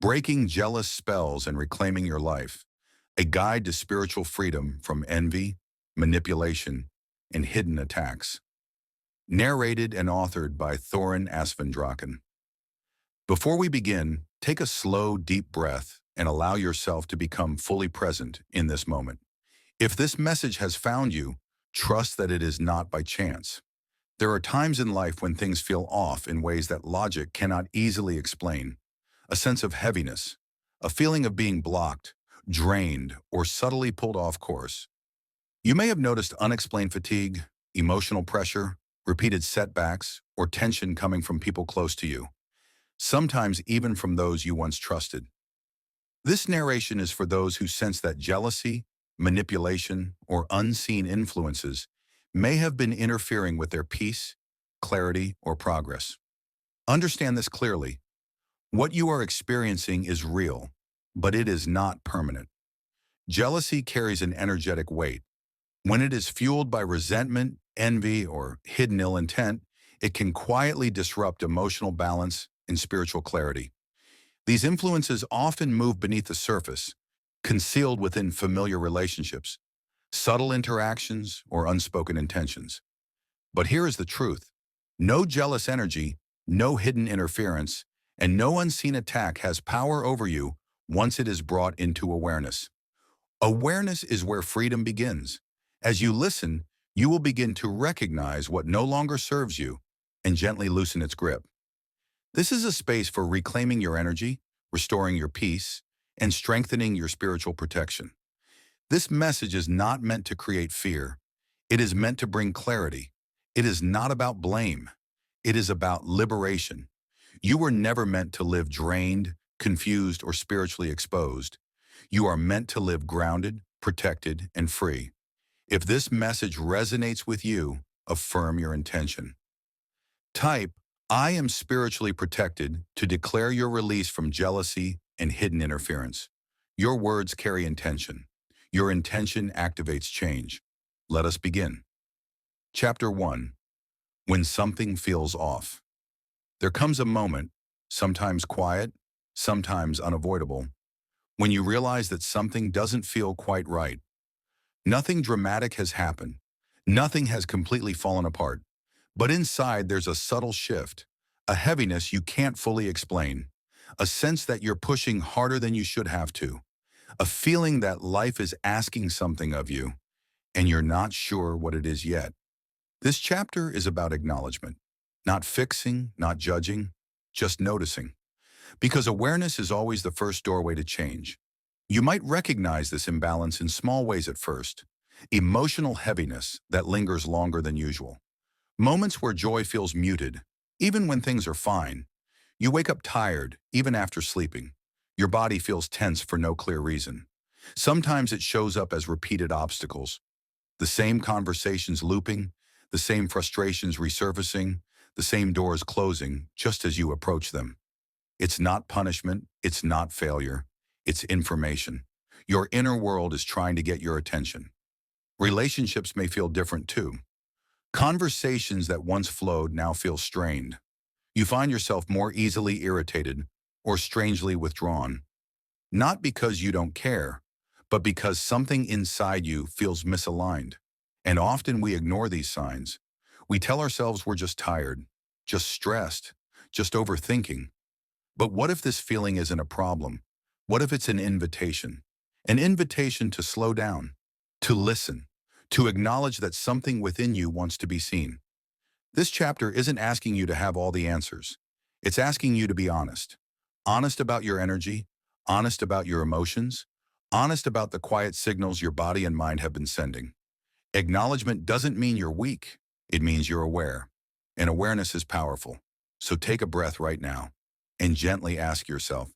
Breaking Jealous Spells and Reclaiming Your Life, a guide to spiritual freedom from envy, manipulation, and hidden attacks. Narrated and authored by Thoren Asvendraken. Before we begin, take a slow, deep breath and allow yourself to become fully present in this moment. If this message has found you, trust that it is not by chance. There are times in life when things feel off in ways that logic cannot easily explain. A sense of heaviness, a feeling of being blocked, drained, or subtly pulled off course. You may have noticed unexplained fatigue, emotional pressure, repeated setbacks, or tension coming from people close to you, sometimes even from those you once trusted. This narration is for those who sense that jealousy, manipulation, or unseen influences may have been interfering with their peace, clarity, or progress. Understand this clearly. What you are experiencing is real, but it is not permanent. Jealousy carries an energetic weight. When it is fueled by resentment, envy, or hidden ill intent, it can quietly disrupt emotional balance and spiritual clarity. These influences often move beneath the surface, concealed within familiar relationships, subtle interactions, or unspoken intentions. But here is the truth. No jealous energy, no hidden interference, and no unseen attack has power over you once it is brought into awareness. Awareness is where freedom begins. As you listen, you will begin to recognize what no longer serves you and gently loosen its grip. This is a space for reclaiming your energy, restoring your peace, and strengthening your spiritual protection. This message is not meant to create fear. It is meant to bring clarity. It is not about blame. It is about liberation. You were never meant to live drained, confused, or spiritually exposed. You are meant to live grounded, protected, and free. If this message resonates with you, affirm your intention. Type, "I am spiritually protected," to declare your release from jealousy and hidden interference. Your words carry intention. Your intention activates change. Let us begin. Chapter 1. When Something Feels Off. There comes a moment, sometimes quiet, sometimes unavoidable, when you realize that something doesn't feel quite right. Nothing dramatic has happened. Nothing has completely fallen apart. But inside there's a subtle shift, a heaviness you can't fully explain, a sense that you're pushing harder than you should have to, a feeling that life is asking something of you, and you're not sure what it is yet. This chapter is about acknowledgement. Not fixing, not judging, just noticing. Because awareness is always the first doorway to change. You might recognize this imbalance in small ways at first. Emotional heaviness that lingers longer than usual. Moments where joy feels muted, even when things are fine. You wake up tired, even after sleeping. Your body feels tense for no clear reason. Sometimes it shows up as repeated obstacles. The same conversations looping, the same frustrations resurfacing, the same doors closing just as you approach them. It's not punishment, it's not failure, it's information. Your inner world is trying to get your attention. Relationships may feel different too. Conversations that once flowed now feel strained. You find yourself more easily irritated or strangely withdrawn. Not because you don't care, but because something inside you feels misaligned. And often we ignore these signs. We tell ourselves we're just tired, just stressed, just overthinking. But what if this feeling isn't a problem? What if it's an invitation? An invitation to slow down, to listen, to acknowledge that something within you wants to be seen. This chapter isn't asking you to have all the answers. It's asking you to be honest. Honest about your energy, honest about your emotions, honest about the quiet signals your body and mind have been sending. Acknowledgement doesn't mean you're weak. It means you're aware. And awareness is powerful. So take a breath right now and gently ask yourself,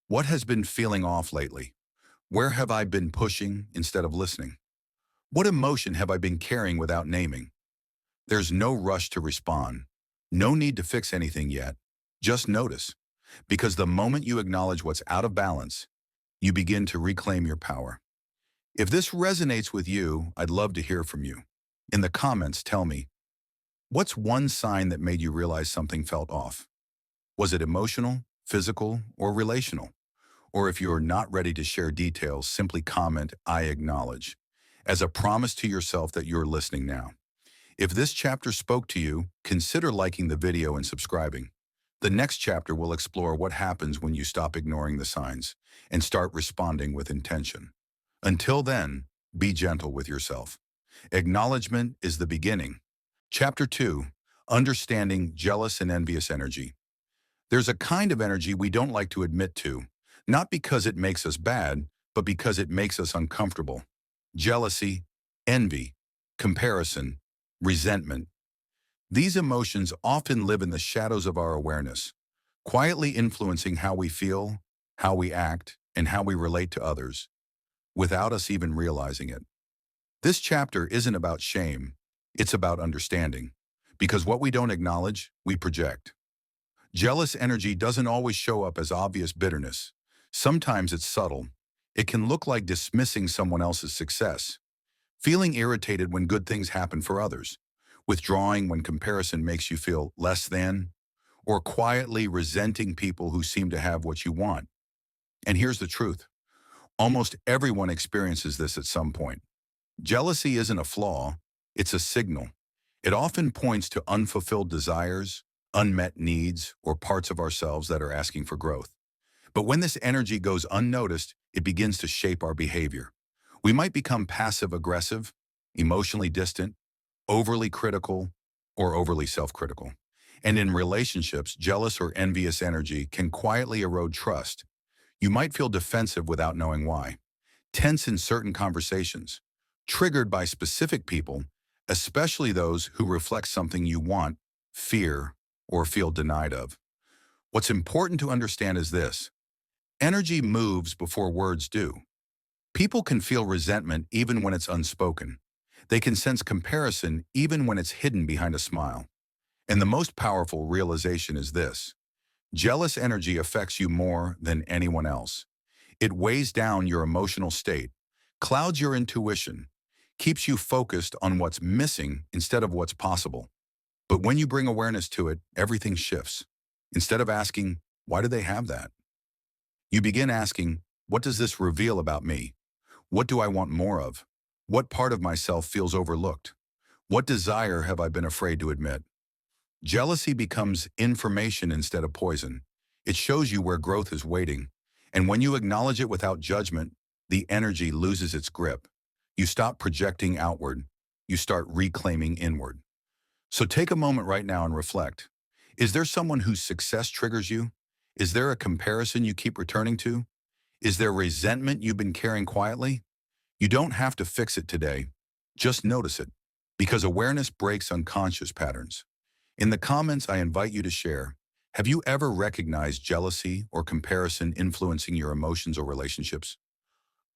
what has been feeling off lately? Where have I been pushing instead of listening? What emotion have I been carrying without naming? There's no rush to respond. No need to fix anything yet. Just notice. Because the moment you acknowledge what's out of balance, you begin to reclaim your power. If this resonates with you, I'd love to hear from you. In the comments, tell me, what's one sign that made you realize something felt off? Was it emotional, physical, or relational. Or if you're not ready to share details, simply comment, "I acknowledge," as a promise to yourself that you're listening now. If this chapter spoke to you, consider liking the video and subscribing. The next chapter will explore what happens when you stop ignoring the signs and start responding with intention. Until then, be gentle with yourself. Acknowledgement is the beginning. Chapter 2, Understanding Jealous and Envious Energy. There's a kind of energy we don't like to admit to, not because it makes us bad, but because it makes us uncomfortable. Jealousy, envy, comparison, resentment. These emotions often live in the shadows of our awareness, quietly influencing how we feel, how we act, and how we relate to others, without us even realizing it. This chapter isn't about shame, it's about understanding, because what we don't acknowledge, we project. Jealous energy doesn't always show up as obvious bitterness. Sometimes it's subtle. It can look like dismissing someone else's success, feeling irritated when good things happen for others, withdrawing when comparison makes you feel less than, or quietly resenting people who seem to have what you want. And here's the truth. Almost everyone experiences this at some point. Jealousy isn't a flaw, it's a signal. It often points to unfulfilled desires, unmet needs, or parts of ourselves that are asking for growth. But when this energy goes unnoticed, it begins to shape our behavior. We might become passive-aggressive, emotionally distant, overly critical, or overly self-critical. And in relationships, jealous or envious energy can quietly erode trust. You might feel defensive without knowing why, tense in certain conversations, triggered by specific people, especially those who reflect something you want, fear, or feel denied of. What's important to understand is this: energy moves before words do. People can feel resentment even when it's unspoken. They can sense comparison even when it's hidden behind a smile. And the most powerful realization is this: jealous energy affects you more than anyone else. It weighs down your emotional state, clouds your intuition, keeps you focused on what's missing instead of what's possible. But when you bring awareness to it, everything shifts. Instead of asking, "Why do they have that?" you begin asking, "What does this reveal about me? What do I want more of? What part of myself feels overlooked? What desire have I been afraid to admit?" Jealousy becomes information instead of poison. It shows you where growth is waiting. And when you acknowledge it without judgment, the energy loses its grip. You stop projecting outward. You start reclaiming inward. So take a moment right now and reflect. Is there someone whose success triggers you? Is there a comparison you keep returning to? Is there resentment you've been carrying quietly? You don't have to fix it today. Just notice it, because awareness breaks unconscious patterns. In the comments, I invite you to share. Have you ever recognized jealousy or comparison influencing your emotions or relationships?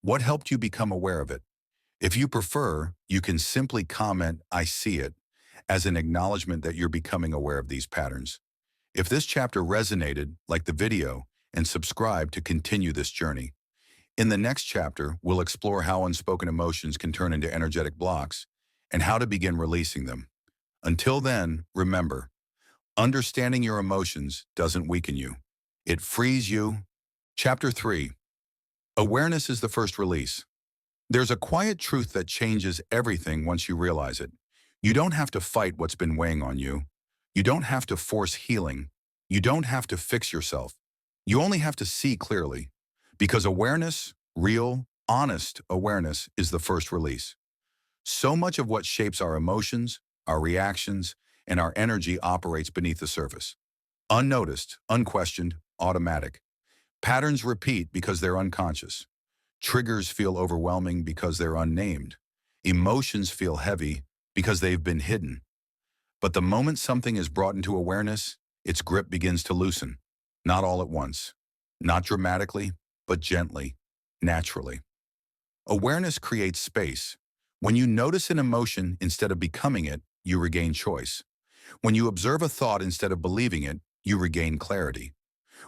What helped you become aware of it? If you prefer, you can simply comment, "I see it," as an acknowledgement that you're becoming aware of these patterns. If this chapter resonated, like the video and subscribe to continue this journey. In the next chapter, we'll explore how unspoken emotions can turn into energetic blocks and how to begin releasing them. Until then, remember, understanding your emotions doesn't weaken you. It frees you. Chapter 3. Awareness is the first release. There's a quiet truth that changes everything once you realize it. You don't have to fight what's been weighing on you. You don't have to force healing. You don't have to fix yourself. You only have to see clearly. Because awareness, real, honest awareness, is the first release. So much of what shapes our emotions, our reactions, and our energy operates beneath the surface. Unnoticed, unquestioned, automatic. Patterns repeat because they're unconscious. Triggers feel overwhelming because they're unnamed. Emotions feel heavy because they've been hidden. But the moment something is brought into awareness, its grip begins to loosen. Not all at once. Not dramatically, but gently, naturally. Awareness creates space. When you notice an emotion instead of becoming it, you regain choice. When you observe a thought instead of believing it, you regain clarity.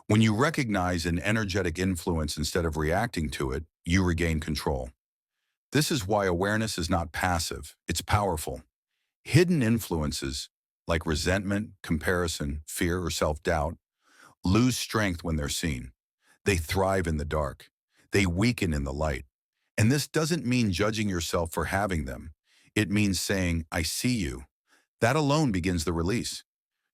When you recognize an energetic influence instead of reacting to it, you regain control. This is why awareness is not passive, it's powerful. Hidden influences, like resentment, comparison, fear, or self-doubt, lose strength when they're seen. They thrive in the dark. They weaken in the light. And this doesn't mean judging yourself for having them. It means saying, I see you. That alone begins the release.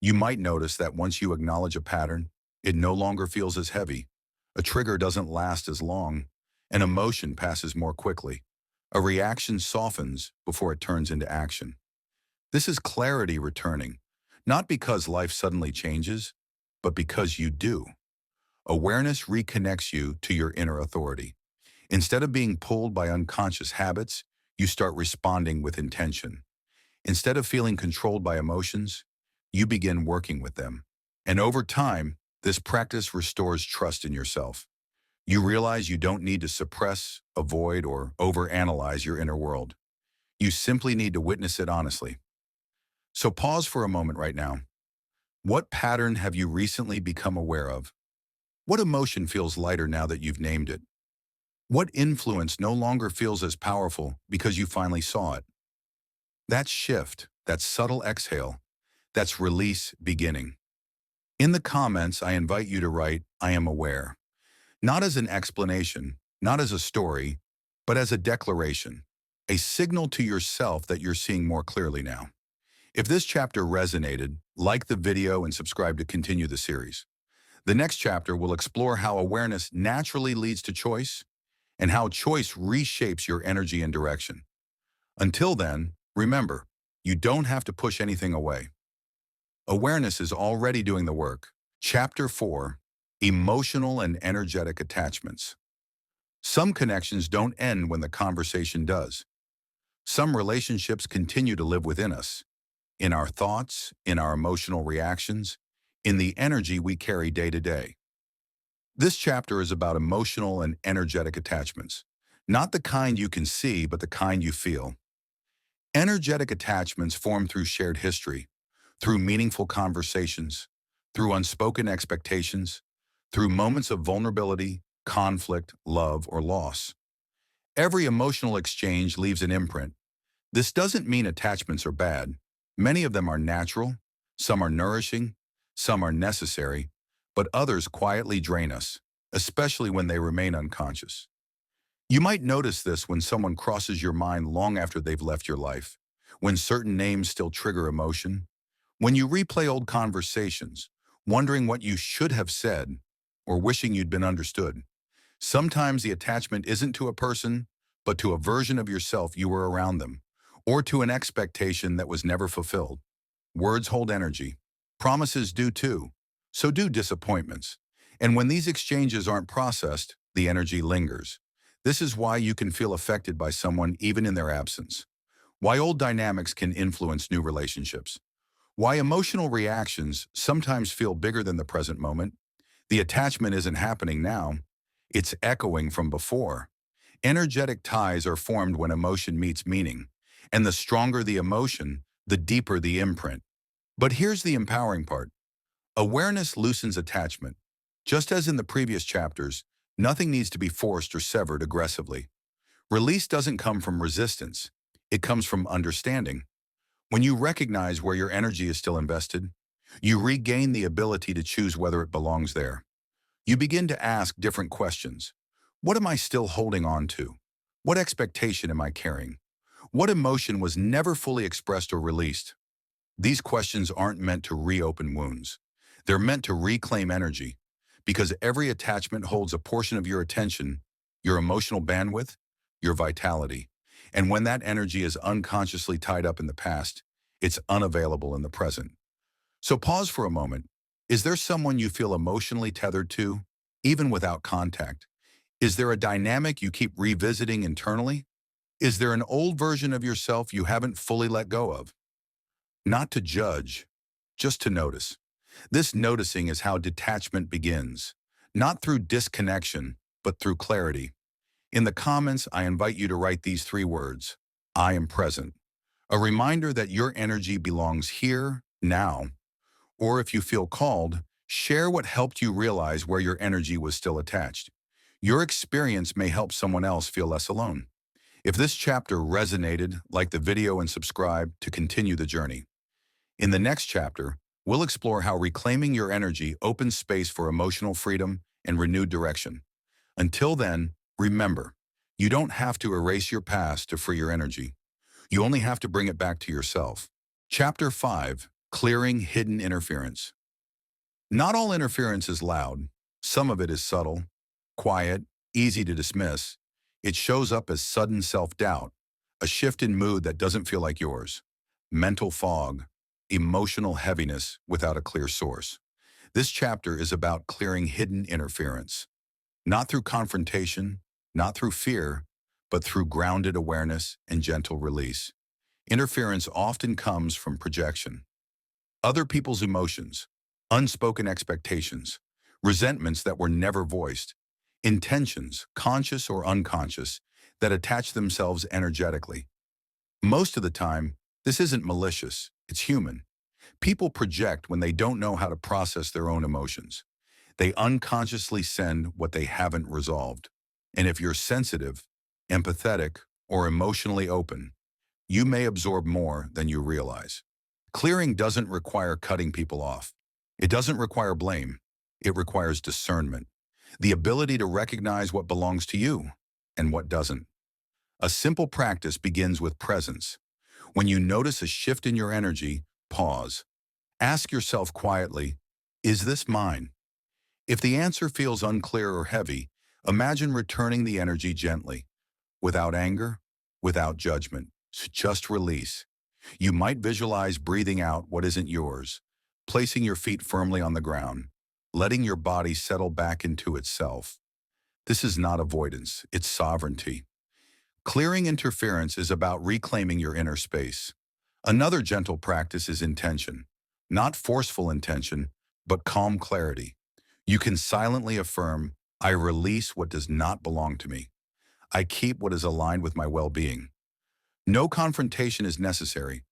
You might notice that once you acknowledge a pattern, it no longer feels as heavy. A trigger doesn't last as long. An emotion passes more quickly. A reaction softens before it turns into action. This is clarity returning, not because life suddenly changes, but because you do. Awareness reconnects you to your inner authority. Instead of being pulled by unconscious habits, you start responding with intention. Instead of feeling controlled by emotions, you begin working with them. And over time, this practice restores trust in yourself. You realize you don't need to suppress, avoid, or overanalyze your inner world. You simply need to witness it honestly. So pause for a moment right now. What pattern have you recently become aware of? What emotion feels lighter now that you've named it? What influence no longer feels as powerful because you finally saw it? That shift, that subtle exhale, that's release beginning. In the comments, I invite you to write, I am aware. Not as an explanation, not as a story, but as a declaration, a signal to yourself that you're seeing more clearly now. If this chapter resonated, like the video and subscribe to continue the series. The next chapter will explore how awareness naturally leads to choice and how choice reshapes your energy and direction. Until then, remember, you don't have to push anything away. Awareness is already doing the work. Chapter 4, Emotional and Energetic Attachments. Some connections don't end when the conversation does. Some relationships continue to live within us, in our thoughts, in our emotional reactions, in the energy we carry day to day. This chapter is about emotional and energetic attachments, not the kind you can see, but the kind you feel. Energetic attachments form through shared history, through meaningful conversations, through unspoken expectations, through moments of vulnerability, conflict, love, or loss. Every emotional exchange leaves an imprint. This doesn't mean attachments are bad. Many of them are natural, some are nourishing, some are necessary, but others quietly drain us, especially when they remain unconscious. You might notice this when someone crosses your mind long after they've left your life, when certain names still trigger emotion, when you replay old conversations, wondering what you should have said, or wishing you'd been understood. Sometimes the attachment isn't to a person, but to a version of yourself you were around them, or to an expectation that was never fulfilled. Words hold energy. Promises do too. So do disappointments. And when these exchanges aren't processed, the energy lingers. This is why you can feel affected by someone even in their absence. Why old dynamics can influence new relationships. Why emotional reactions sometimes feel bigger than the present moment. The attachment isn't happening now. It's echoing from before. Energetic ties are formed when emotion meets meaning. And the stronger the emotion, the deeper the imprint. But here's the empowering part. Awareness loosens attachment. Just as in the previous chapters, nothing needs to be forced or severed aggressively. Release doesn't come from resistance. It comes from understanding. When you recognize where your energy is still invested, you regain the ability to choose whether it belongs there. You begin to ask different questions. What am I still holding on to? What expectation am I carrying? What emotion was never fully expressed or released? These questions aren't meant to reopen wounds. They're meant to reclaim energy, because every attachment holds a portion of your attention, your emotional bandwidth, your vitality. And when that energy is unconsciously tied up in the past, it's unavailable in the present. So pause for a moment. Is there someone you feel emotionally tethered to, even without contact? Is there a dynamic you keep revisiting internally? Is there an old version of yourself you haven't fully let go of? Not to judge, just to notice. This noticing is how detachment begins, not through disconnection, but through clarity. In the comments, I invite you to write these 3 words, I am present. A reminder that your energy belongs here, now. Or if you feel called, share what helped you realize where your energy was still attached. Your experience may help someone else feel less alone. If this chapter resonated, like the video and subscribe to continue the journey. In the next chapter, we'll explore how reclaiming your energy opens space for emotional freedom and renewed direction. Until then, remember, you don't have to erase your past to free your energy. You only have to bring it back to yourself. Chapter 5, Clearing Hidden Interference. Not all interference is loud. Some of it is subtle, quiet, easy to dismiss. It shows up as sudden self-doubt, a shift in mood that doesn't feel like yours, mental fog, emotional heaviness without a clear source. This chapter is about clearing hidden interference, not through confrontation, not through fear, but through grounded awareness and gentle release. Interference often comes from projection, other people's emotions, unspoken expectations, resentments that were never voiced, intentions, conscious or unconscious, that attach themselves energetically. Most of the time, this isn't malicious, it's human. People project when they don't know how to process their own emotions. They unconsciously send what they haven't resolved. And if you're sensitive, empathetic, or emotionally open, you may absorb more than you realize. Clearing doesn't require cutting people off. It doesn't require blame. It requires discernment, the ability to recognize what belongs to you and what doesn't. A simple practice begins with presence. When you notice a shift in your energy, pause. Ask yourself quietly, is this mine? If the answer feels unclear or heavy, imagine returning the energy gently, without anger, without judgment, just release. You might visualize breathing out what isn't yours, placing your feet firmly on the ground, letting your body settle back into itself. This is not avoidance, it's sovereignty. Clearing interference is about reclaiming your inner space. Another gentle practice is intention. Not forceful intention, but calm clarity. You can silently affirm, I release what does not belong to me. I keep what is aligned with my well-being. No confrontation is necessary.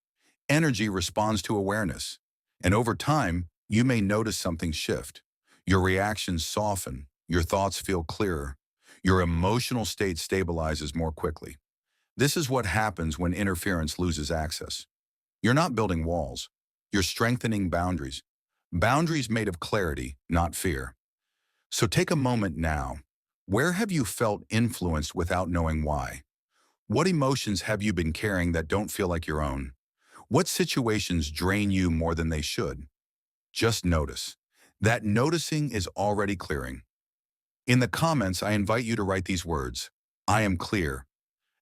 Energy responds to awareness. And over time, you may notice something shift. Your reactions soften, your thoughts feel clearer, your emotional state stabilizes more quickly. This is what happens when interference loses access. You're not building walls. You're strengthening boundaries. Boundaries made of clarity, not fear. So take a moment now. Where have you felt influenced without knowing why? What emotions have you been carrying that don't feel like your own? What situations drain you more than they should? Just notice. That noticing is already clearing. In the comments, I invite you to write these words. I am clear.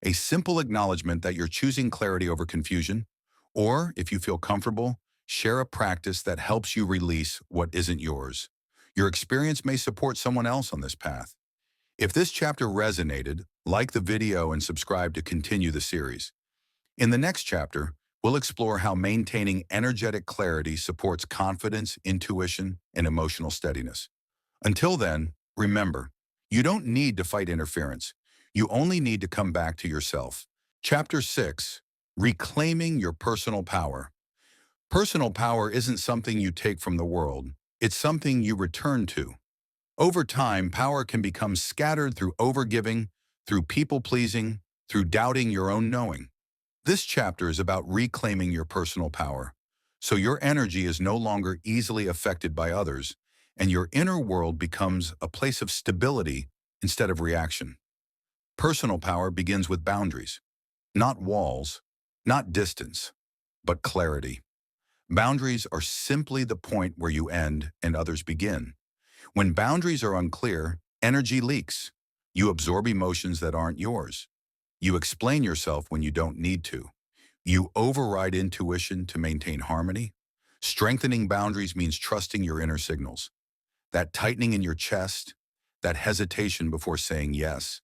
A simple acknowledgement that you're choosing clarity over confusion. Or, if you feel comfortable, share a practice that helps you release what isn't yours. Your experience may support someone else on this path. If this chapter resonated, like the video and subscribe to continue the series. In the next chapter, we'll explore how maintaining energetic clarity supports confidence, intuition, and emotional steadiness. Until then, remember, you don't need to fight interference. You only need to come back to yourself. Chapter 6, Reclaiming Your Personal Power. Personal power isn't something you take from the world. It's something you return to. Over time, power can become scattered through overgiving, through people-pleasing, through doubting your own knowing. This chapter is about reclaiming your personal power, so your energy is no longer easily affected by others, and your inner world becomes a place of stability instead of reaction. Personal power begins with boundaries, not walls, not distance, but clarity. Boundaries are simply the point where you end and others begin. When boundaries are unclear, energy leaks. You absorb emotions that aren't yours. You explain yourself when you don't need to. You override intuition to maintain harmony. Strengthening boundaries means trusting your inner signals. That tightening in your chest, that hesitation before saying yes,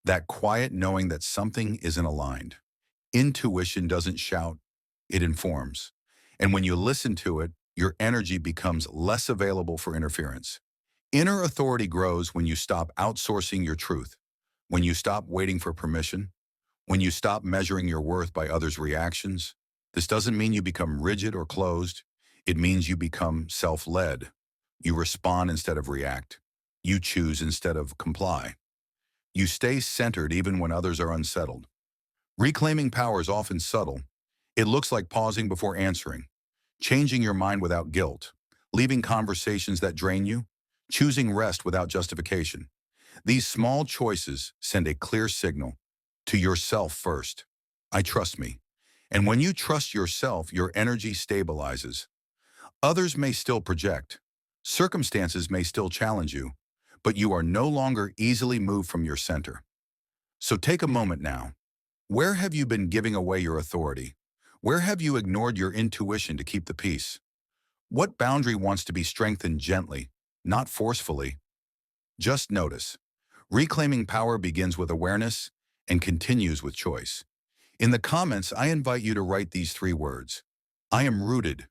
that quiet knowing that something isn't aligned. Intuition doesn't shout, it informs. And when you listen to it, your energy becomes less available for interference. Inner authority grows when you stop outsourcing your truth, when you stop waiting for permission, when you stop measuring your worth by others' reactions. This doesn't mean you become rigid or closed. It means you become self-led. You respond instead of react. You choose instead of comply. You stay centered even when others are unsettled. Reclaiming power is often subtle. It looks like pausing before answering, changing your mind without guilt, leaving conversations that drain you, choosing rest without justification. These small choices send a clear signal to yourself first. I trust me. And when you trust yourself, your energy stabilizes. Others may still project. Circumstances may still challenge you, but you are no longer easily moved from your center. So take a moment now. Where have you been giving away your authority? Where have you ignored your intuition to keep the peace? What boundary wants to be strengthened gently, not forcefully? Just notice. Reclaiming power begins with awareness and continues with choice. In the comments, I invite you to write these 3 words. I am rooted,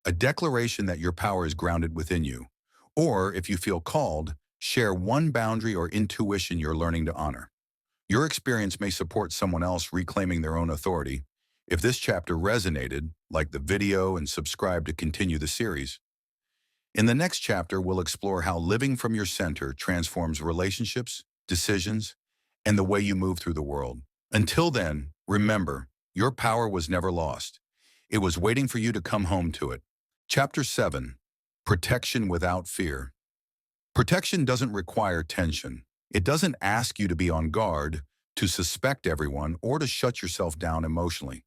a declaration that your power is grounded within you. Or, if you feel called, share one boundary or intuition you're learning to honor. Your experience may support someone else reclaiming their own authority. If this chapter resonated, like the video and subscribe to continue the series. In the next chapter, we'll explore how living from your center transforms relationships, decisions, and the way you move through the world. Until then, remember, your power was never lost. It was waiting for you to come home to it. Chapter 7. Protection without fear. Protection doesn't require tension. It doesn't ask you to be on guard, to suspect everyone, or to shut yourself down emotionally.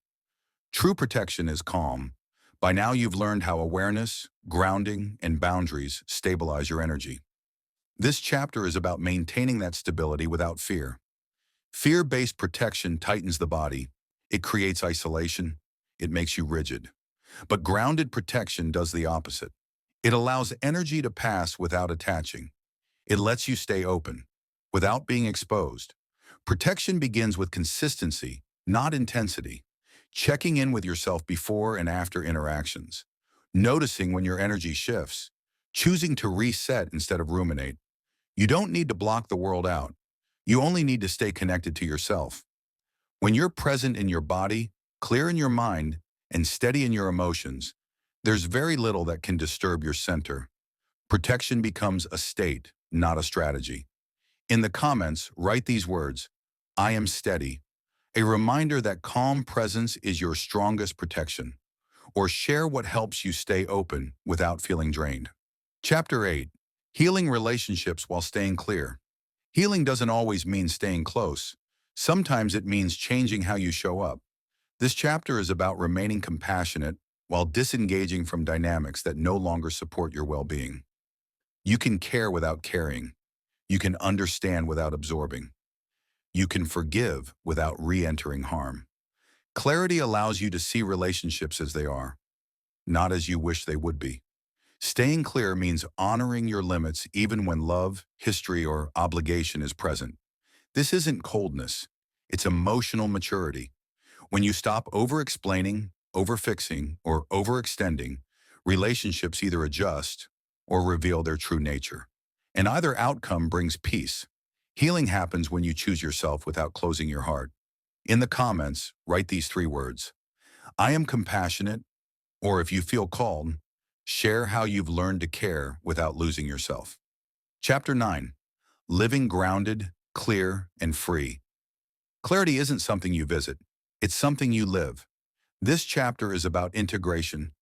True protection is calm. By now you've learned how awareness, grounding, and boundaries stabilize your energy. This chapter is about maintaining that stability without fear. Fear-based protection tightens the body. It creates isolation. It makes you rigid. But grounded protection does the opposite. It allows energy to pass without attaching. It lets you stay open, without being exposed. Protection begins with consistency, not intensity. Checking in with yourself before and after interactions. Noticing when your energy shifts. Choosing to reset instead of ruminate. You don't need to block the world out. You only need to stay connected to yourself. When you're present in your body, clear in your mind, and steady in your emotions, there's very little that can disturb your center. Protection becomes a state, not a strategy. In the comments, write these words, I am steady. A reminder that calm presence is your strongest protection. Or share what helps you stay open without feeling drained. Chapter 8. Healing relationships while staying clear. Healing doesn't always mean staying close. Sometimes it means changing how you show up. This chapter is about remaining compassionate while disengaging from dynamics that no longer support your well-being. You can care without caring. You can understand without absorbing. You can forgive without re-entering harm. Clarity allows you to see relationships as they are, not as you wish they would be. Staying clear means honoring your limits even when love, history, or obligation is present. This isn't coldness. It's emotional maturity. When you stop over-explaining, over-fixing, or overextending, relationships either adjust or reveal their true nature. And either outcome brings peace. Healing happens when you choose yourself without closing your heart. In the comments, write these 3 words. I am compassionate, or if you feel called, share how you've learned to care without losing yourself. Chapter 9. Living grounded, clear, and free. Clarity isn't something you visit. It's something you live. This chapter is about integration,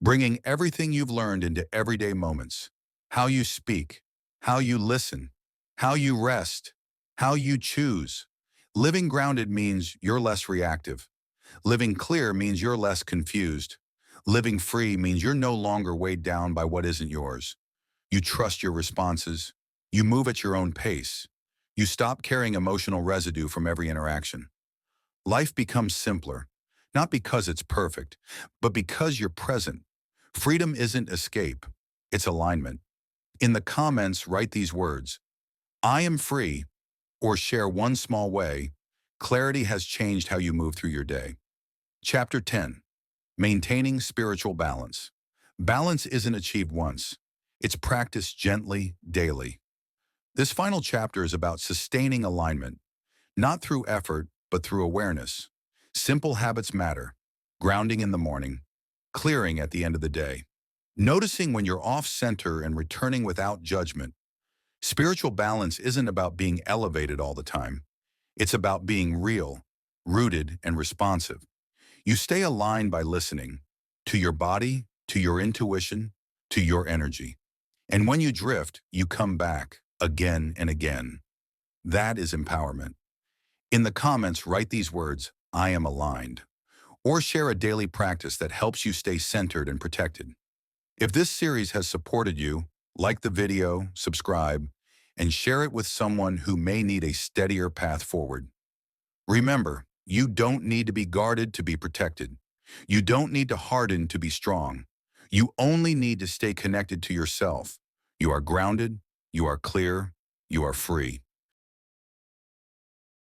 bringing everything you've learned into everyday moments. How you speak, how you listen, how you rest, how you choose. Living grounded means you're less reactive. Living clear means you're less confused. Living free means you're no longer weighed down by what isn't yours. You trust your responses. You move at your own pace. You stop carrying emotional residue from every interaction. Life becomes simpler, not because it's perfect, but because you're present. Freedom isn't escape, it's alignment. In the comments, write these words. I am free, or share one small way. Clarity has changed how you move through your day. Chapter 10. Maintaining spiritual balance. Balance isn't achieved once. It's practiced gently, daily. This final chapter is about sustaining alignment, not through effort, but through awareness. Simple habits matter. Grounding in the morning, clearing at the end of the day. Noticing when you're off-center and returning without judgment. Spiritual balance isn't about being elevated all the time. It's about being real, rooted, and responsive. You stay aligned by listening to your body, to your intuition, to your energy. And when you drift, you come back again and again. That is empowerment. In the comments, write these words, "I am aligned," or share a daily practice that helps you stay centered and protected. If this series has supported you, like the video, subscribe, and share it with someone who may need a steadier path forward. Remember, you don't need to be guarded to be protected. You don't need to harden to be strong. You only need to stay connected to yourself. You are grounded, you are clear, you are free.